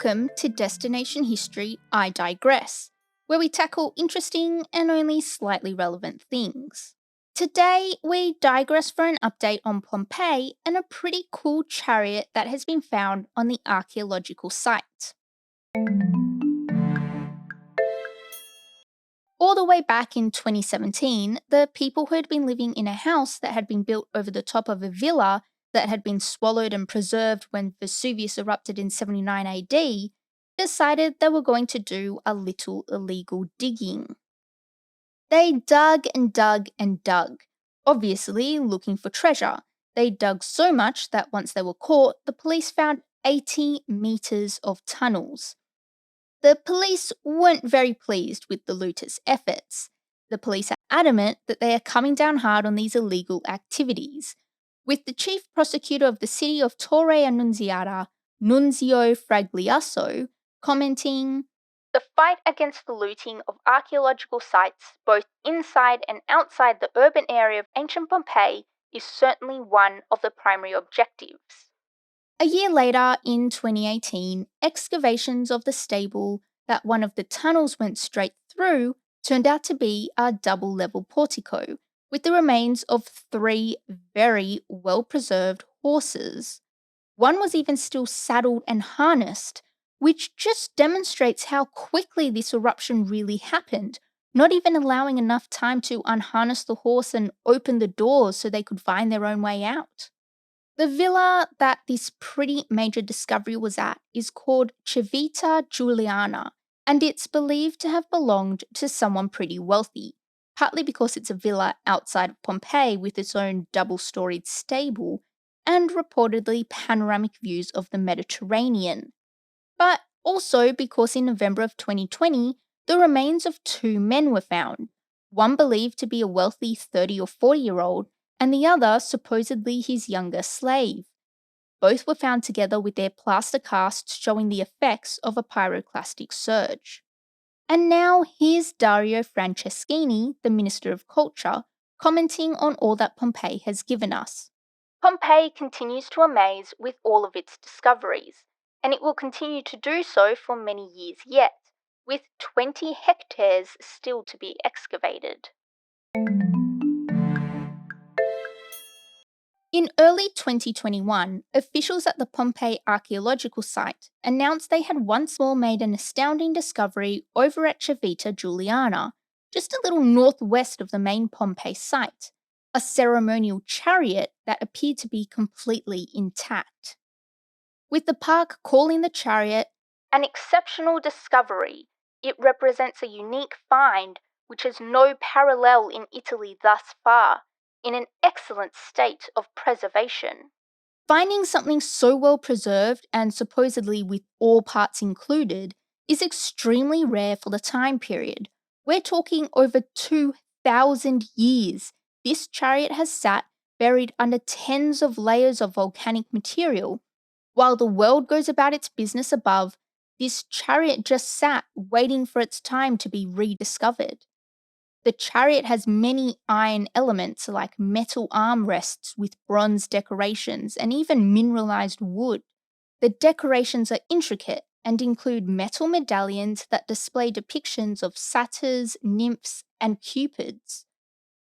Welcome to Destination History I Digress, where we tackle interesting and only slightly relevant things. Today, we digress for an update on Pompeii and a pretty cool chariot that has been found on the archaeological site. All the way back in 2017, the people who had been living in a house that had been built over the top of a villa that had been swallowed and preserved when Vesuvius erupted in 79 AD decided they were going to do a little illegal digging. They dug and dug and dug, obviously looking for treasure. They dug so much that once they were caught, the police found 80 metres of tunnels. The police weren't very pleased with the looters' efforts. The police are adamant that they are coming down hard on these illegal activities, with the chief prosecutor of the city of Torre Annunziata, Nunzio Fragliasso, commenting, "The fight against the looting of archaeological sites, both inside and outside the urban area of ancient Pompeii, is certainly one of the primary objectives." A year later, in 2018, excavations of the stable that one of the tunnels went straight through turned out to be a double-level portico with the remains of 3 very well-preserved horses. One was even still saddled and harnessed, which just demonstrates how quickly this eruption really happened, not even allowing enough time to unharness the horse and open the doors so they could find their own way out. The villa that this pretty major discovery was at is called Civita Giuliana, and it's believed to have belonged to someone pretty wealthy, partly because it's a villa outside of Pompeii with its own double-storied stable and reportedly panoramic views of the Mediterranean. But also because in November of 2020, the remains of 2 men were found, one believed to be a wealthy 30 or 40-year-old and the other supposedly his younger slave. Both were found together with their plaster casts showing the effects of a pyroclastic surge. And now here's Dario Franceschini, the Minister of Culture, commenting on all that Pompeii has given us. "Pompeii continues to amaze with all of its discoveries, and it will continue to do so for many years yet, with 20 hectares still to be excavated." In early 2021, officials at the Pompeii archaeological site announced they had once more made an astounding discovery over at Civita Giuliana, just a little northwest of the main Pompeii site, a ceremonial chariot that appeared to be completely intact. With the park calling the chariot an exceptional discovery, it represents a unique find which has no parallel in Italy thus far, in an excellent state of preservation. Finding something so well preserved and supposedly with all parts included is extremely rare for the time period. We're talking over 2,000 years. This chariot has sat buried under tens of layers of volcanic material. While the world goes about its business above, this chariot just sat waiting for its time to be rediscovered. The chariot has many iron elements like metal armrests with bronze decorations and even mineralized wood. The decorations are intricate and include metal medallions that display depictions of satyrs, nymphs, and cupids.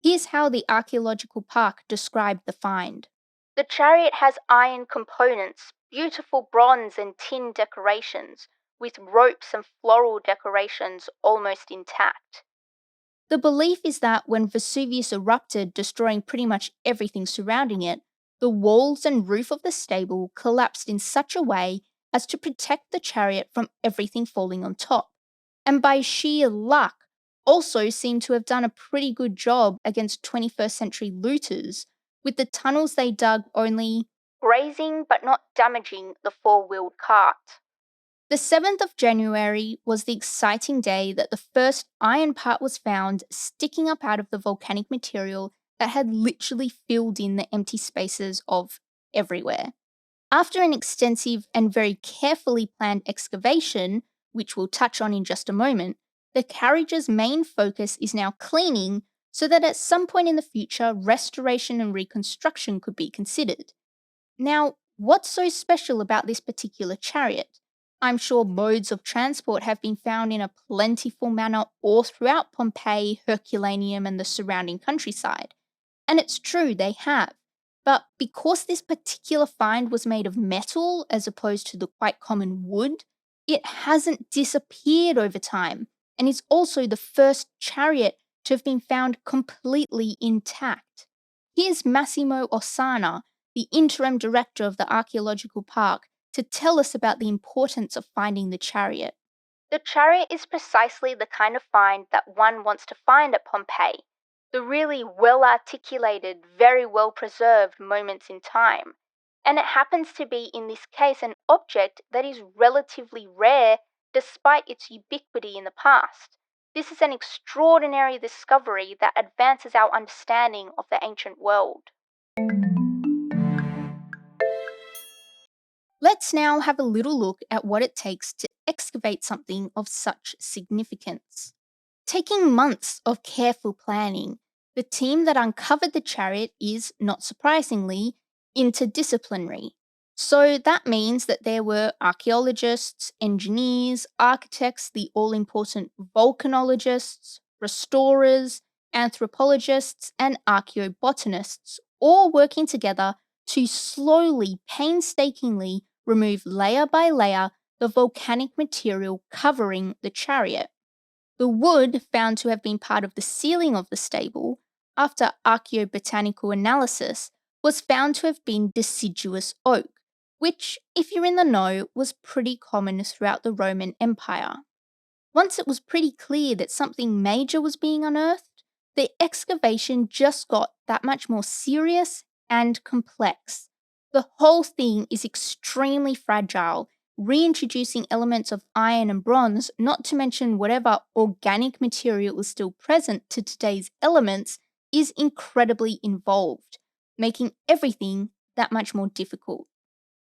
Here's how the archaeological park described the find. "The chariot has iron components, beautiful bronze and tin decorations, with ropes and floral decorations almost intact." The belief is that when Vesuvius erupted, destroying pretty much everything surrounding it, the walls and roof of the stable collapsed in such a way as to protect the chariot from everything falling on top, and by sheer luck, also seemed to have done a pretty good job against 21st century looters, with the tunnels they dug only grazing but not damaging the 4-wheeled cart. The 7th of January was the exciting day that the first iron part was found sticking up out of the volcanic material that had literally filled in the empty spaces of everywhere. After an extensive and very carefully planned excavation, which we'll touch on in just a moment, the carriage's main focus is now cleaning so that at some point in the future, restoration and reconstruction could be considered. Now, what's so special about this particular chariot? I'm sure modes of transport have been found in a plentiful manner all throughout Pompeii, Herculaneum, and the surrounding countryside. And it's true, they have. But because this particular find was made of metal as opposed to the quite common wood, it hasn't disappeared over time and is also the first chariot to have been found completely intact. Here's Massimo Ossana, the interim director of the archaeological park, to tell us about the importance of finding the chariot. The chariot is precisely the kind of find that one wants to find at Pompeii, the really well articulated, very well preserved moments in time. And it happens to be, in this case, an object that is relatively rare despite its ubiquity in the past. This is an extraordinary discovery that advances our understanding of the ancient world. Let's now have a little look at what it takes to excavate something of such significance. Taking months of careful planning, the team that uncovered the chariot is, not surprisingly, interdisciplinary. So that means that there were archaeologists, engineers, architects, the all important volcanologists, restorers, anthropologists, and archaeobotanists, all working together to slowly, painstakingly remove layer by layer the volcanic material covering the chariot. The wood found to have been part of the ceiling of the stable, after archaeobotanical analysis, was found to have been deciduous oak, which, if you're in the know, was pretty common throughout the Roman Empire. Once it was pretty clear that something major was being unearthed, the excavation just got that much more serious and complex. The whole thing is extremely fragile, reintroducing elements of iron and bronze, not to mention whatever organic material is still present to today's elements, is incredibly involved, making everything that much more difficult.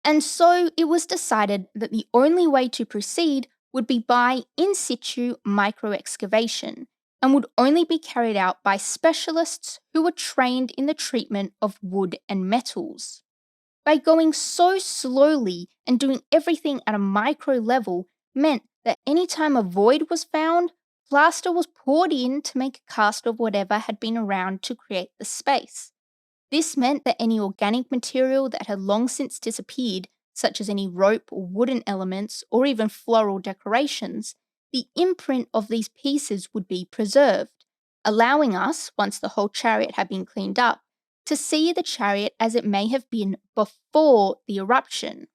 And so it was decided that the only way to proceed would be by in situ micro excavation and would only be carried out by specialists who were trained in the treatment of wood and metals. By going so slowly and doing everything at a micro level meant that any time a void was found, plaster was poured in to make a cast of whatever had been around to create the space. This meant that any organic material that had long since disappeared, such as any rope or wooden elements or even floral decorations, the imprint of these pieces would be preserved, allowing us, once the whole chariot had been cleaned up, to see the chariot as it may have been before the eruption.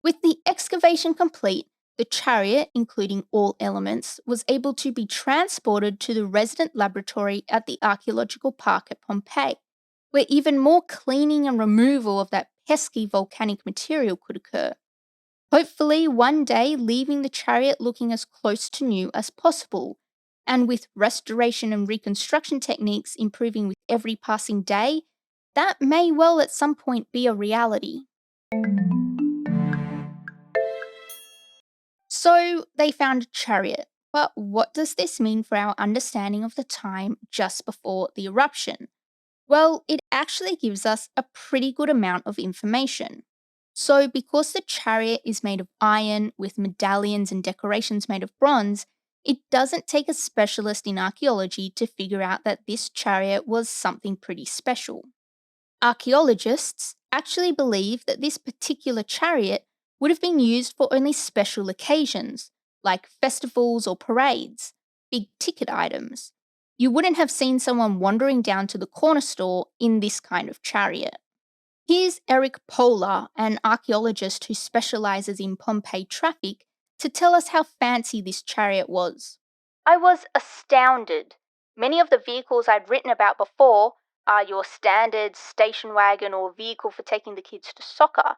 With the excavation complete, the chariot, including all elements, was able to be transported to the resident laboratory at the archaeological park at Pompeii, where even more cleaning and removal of that pesky volcanic material could occur. Hopefully, one day leaving the chariot looking as close to new as possible, and with restoration and reconstruction techniques improving with every passing day, that may well at some point be a reality. So, they found a chariot, but what does this mean for our understanding of the time just before the eruption? Well, it actually gives us a pretty good amount of information. So, because the chariot is made of iron with medallions and decorations made of bronze, it doesn't take a specialist in archaeology to figure out that this chariot was something pretty special. Archaeologists actually believe that this particular chariot would have been used for only special occasions, like festivals or parades, big ticket items. You wouldn't have seen someone wandering down to the corner store in this kind of chariot. Here's Eric Polar, an archaeologist who specializes in Pompeii traffic, to tell us how fancy this chariot was. I was astounded. Many of the vehicles I'd written about before are your standard station wagon or vehicle for taking the kids to soccer.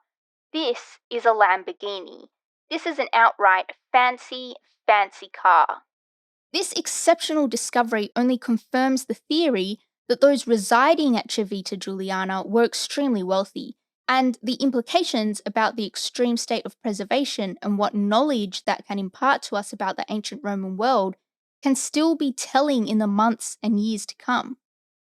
This is a Lamborghini. This is an outright fancy, fancy car. This exceptional discovery only confirms the theory that those residing at Civita Juliana were extremely wealthy, and the implications about the extreme state of preservation and what knowledge that can impart to us about the ancient Roman world can still be telling in the months and years to come.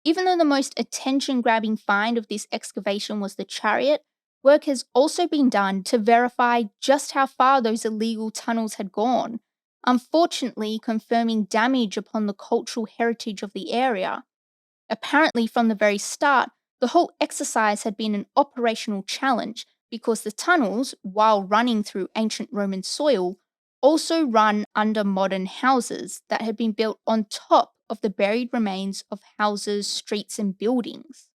Even though the most attention grabbing find of this excavation was the chariot, work has also been done to verify just how far those illegal tunnels had gone, unfortunately confirming damage upon the cultural heritage of the area. Apparently, from the very start, the whole exercise had been an operational challenge because the tunnels, while running through ancient Roman soil, also run under modern houses that had been built on top of the buried remains of houses, streets, and buildings.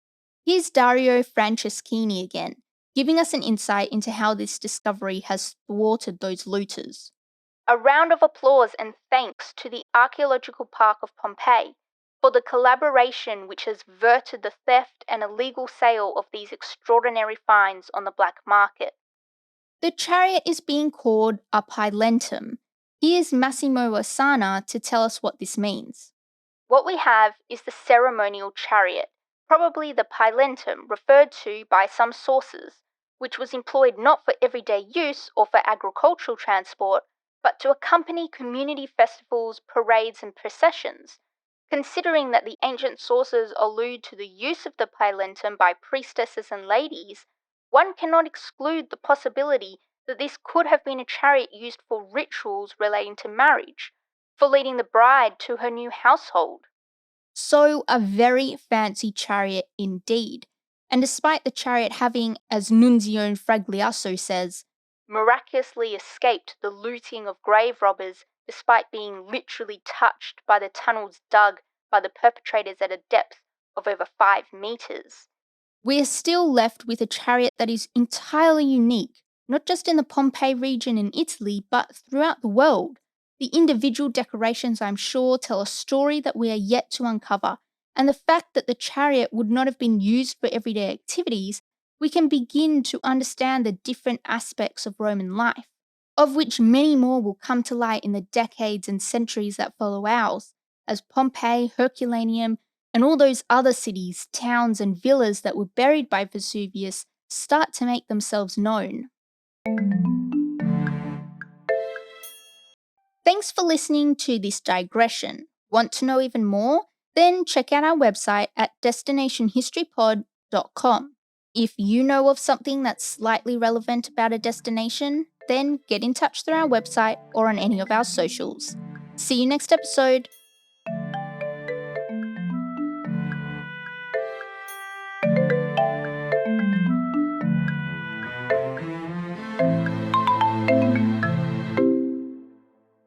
Here's Dario Franceschini again, giving us an insight into how this discovery has thwarted those looters. A round of applause and thanks to the Archaeological Park of Pompeii for the collaboration which has verted the theft and illegal sale of these extraordinary finds on the black market. The chariot is being called a pilentum. Here's Massimo Osana to tell us what this means. What we have is the ceremonial chariot, probably the pilentum referred to by some sources, which was employed not for everyday use or for agricultural transport, but to accompany community festivals, parades, and processions. Considering that the ancient sources allude to the use of the pilentum by priestesses and ladies, one cannot exclude the possibility that this could have been a chariot used for rituals relating to marriage, for leading the bride to her new household. So, a very fancy chariot indeed. And despite the chariot having, as Nunzio Fragliasso says, miraculously escaped the looting of grave robbers despite being literally touched by the tunnels dug by the perpetrators at a depth of over 5 meters. We're still left with a chariot that is entirely unique, not just in the Pompeii region in Italy, but throughout the world. The individual decorations, I'm sure, tell a story that we are yet to uncover, and the fact that the chariot would not have been used for everyday activities, we can begin to understand the different aspects of Roman life, of which many more will come to light in the decades and centuries that follow ours, as Pompeii, Herculaneum, and all those other cities, towns, and villas that were buried by Vesuvius start to make themselves known. Thanks for listening to this digression. Want to know even more? Then check out our website at destinationhistorypod.com. If you know of something that's slightly relevant about a destination, then get in touch through our website or on any of our socials. See you next episode.